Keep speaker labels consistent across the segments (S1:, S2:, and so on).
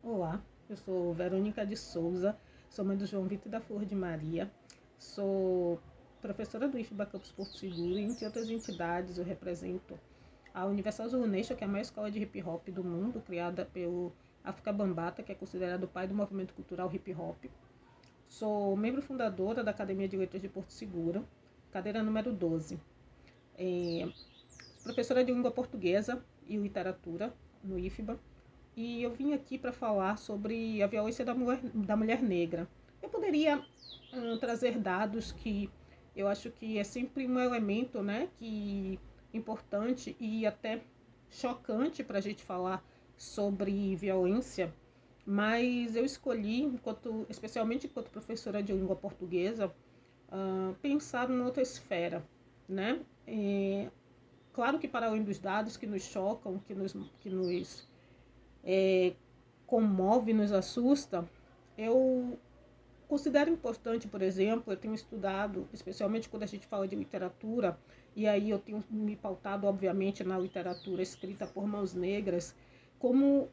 S1: Olá, eu sou Verônica de Souza, sou mãe do João Vitor e da Flor de Maria, sou professora do IFBA Campus Porto Seguro e entre outras entidades eu represento a Universal Zulu Nation, que é a maior escola de hip hop do mundo, criada pelo Afrika Bambaataa, que é considerado o pai do movimento cultural hip hop. Sou membro fundadora da Academia de Letras de Porto Seguro, cadeira número 12. Professora de língua portuguesa e literatura no IFBA. E eu vim aqui para falar sobre a violência da mulher negra. Eu poderia trazer dados que eu acho que é sempre um elemento, né, que importante e até chocante para a gente falar sobre violência, mas eu escolhi, especialmente enquanto professora de língua portuguesa, pensar numa outra esfera, né? Claro que para além dos dados que nos chocam, que nos comove, nos assusta, eu considero importante, por exemplo, eu tenho estudado, especialmente quando a gente fala de literatura, e aí eu tenho me pautado, obviamente, na literatura escrita por mãos negras, como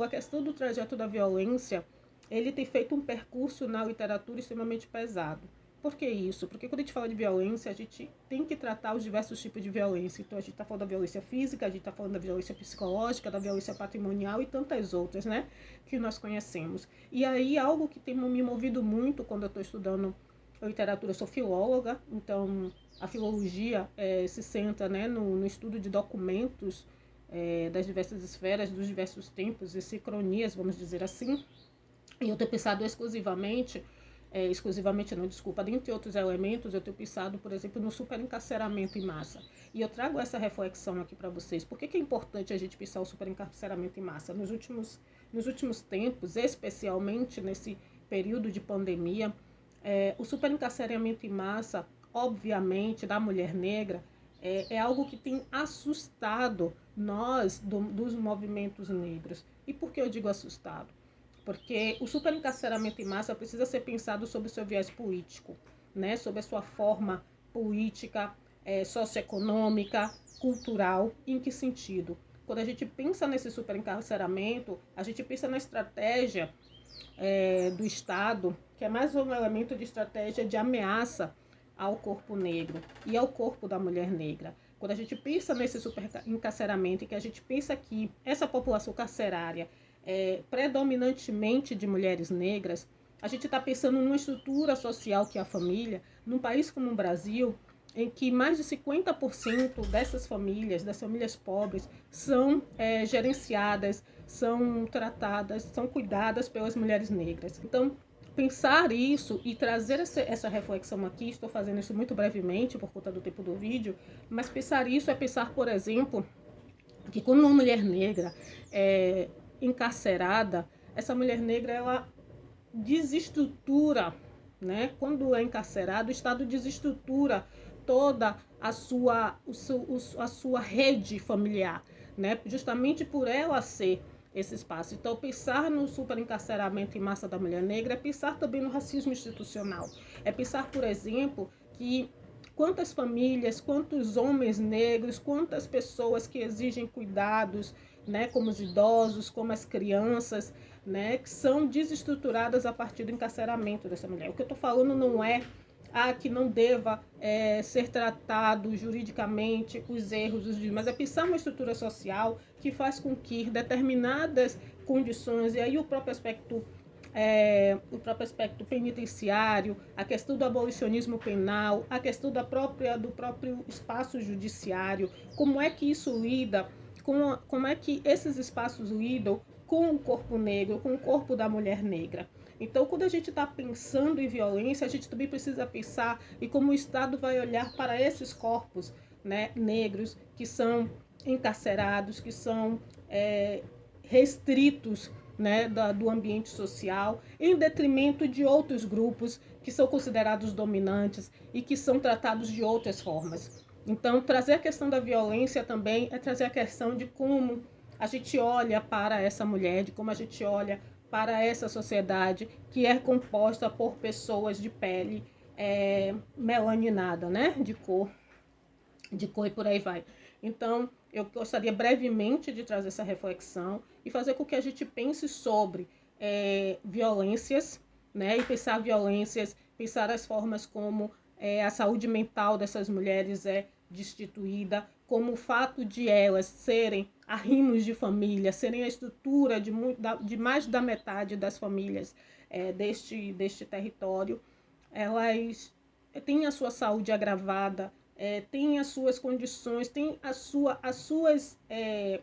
S1: a questão do trajeto da violência, ele tem feito um percurso na literatura extremamente pesado. Por que isso? Porque quando a gente fala de violência, a gente tem que tratar os diversos tipos de violência. Então, a gente está falando da violência física, a gente está falando da violência psicológica, da violência patrimonial e tantas outras, né, que nós conhecemos. E aí, algo que tem me movido muito quando eu estou estudando literatura, eu sou filóloga, então a filologia se centra, né, no estudo de documentos das diversas esferas, dos diversos tempos e sincronias, vamos dizer assim. E eu tenho pensado exclusivamente não, desculpa, dentre outros elementos, eu tenho pensado, por exemplo, no superencarceramento em massa. E eu trago essa reflexão aqui para vocês. Por que é importante a gente pensar o superencarceramento em massa? Nos últimos tempos, especialmente nesse período de pandemia, o superencarceramento em massa, obviamente, da mulher negra, é algo que tem assustado nós dos movimentos negros. E por que eu digo assustado? Porque o superencarceramento em massa precisa ser pensado sobre o seu viés político, né? Sobre a sua forma política, socioeconômica, cultural. Em que sentido? Quando a gente pensa nesse superencarceramento, a gente pensa na estratégia do Estado, que é mais um elemento de estratégia de ameaça ao corpo negro e ao corpo da mulher negra. Quando a gente pensa nesse superencarceramento e que a gente pensa que essa população carcerária predominantemente de mulheres negras, a gente está pensando numa estrutura social que é a família, num país como o Brasil, em que mais de 50% dessas famílias, das famílias pobres, são gerenciadas, são tratadas, são cuidadas pelas mulheres negras. Então, pensar isso e trazer essa reflexão aqui, estou fazendo isso muito brevemente por conta do tempo do vídeo, mas pensar isso é pensar, por exemplo, que quando uma mulher negra é encarcerada, essa mulher negra ela desestrutura, né? Quando é encarcerado, o Estado desestrutura toda a sua rede familiar, né? Justamente por ela ser esse espaço. Então, pensar no superencarceramento em massa da mulher negra é pensar também no racismo institucional. É pensar, por exemplo, que quantas famílias, quantos homens negros, quantas pessoas que exigem cuidados, né, como os idosos, como as crianças, né, que são desestruturadas a partir do encarceramento dessa mulher. O que eu estou falando não é que não deva ser tratado juridicamente os erros, mas é pensar uma estrutura social que faz com que determinadas condições, e aí o próprio aspecto penitenciário, a questão do abolicionismo penal, a questão do próprio espaço judiciário, como é que isso lida, como é que esses espaços lidam com o corpo negro, com o corpo da mulher negra. Então, quando a gente está pensando em violência, a gente também precisa pensar em como o Estado vai olhar para esses corpos, né, negros que são encarcerados, que são restritos, né, do ambiente social, em detrimento de outros grupos que são considerados dominantes e que são tratados de outras formas. Então, trazer a questão da violência também é trazer a questão de como a gente olha para essa mulher, de como a gente olha para essa sociedade que é composta por pessoas de pele melaninada, né, de cor e por aí vai. Então, Eu gostaria brevemente de trazer essa reflexão e fazer com que a gente pense sobre violências, né? E pensar violências, pensar as formas como a saúde mental dessas mulheres é destituída, como o fato de elas serem arrimos de família, serem a estrutura de mais da metade das famílias deste território, elas têm a sua saúde agravada, têm as suas condições, têm as suas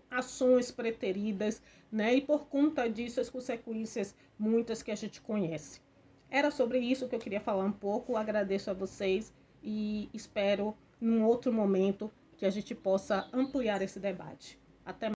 S1: ações preteridas, né? E por conta disso, as consequências muitas que a gente conhece. Era sobre isso que eu queria falar um pouco. Agradeço a vocês e espero, num outro momento, que a gente possa ampliar esse debate. Até mais.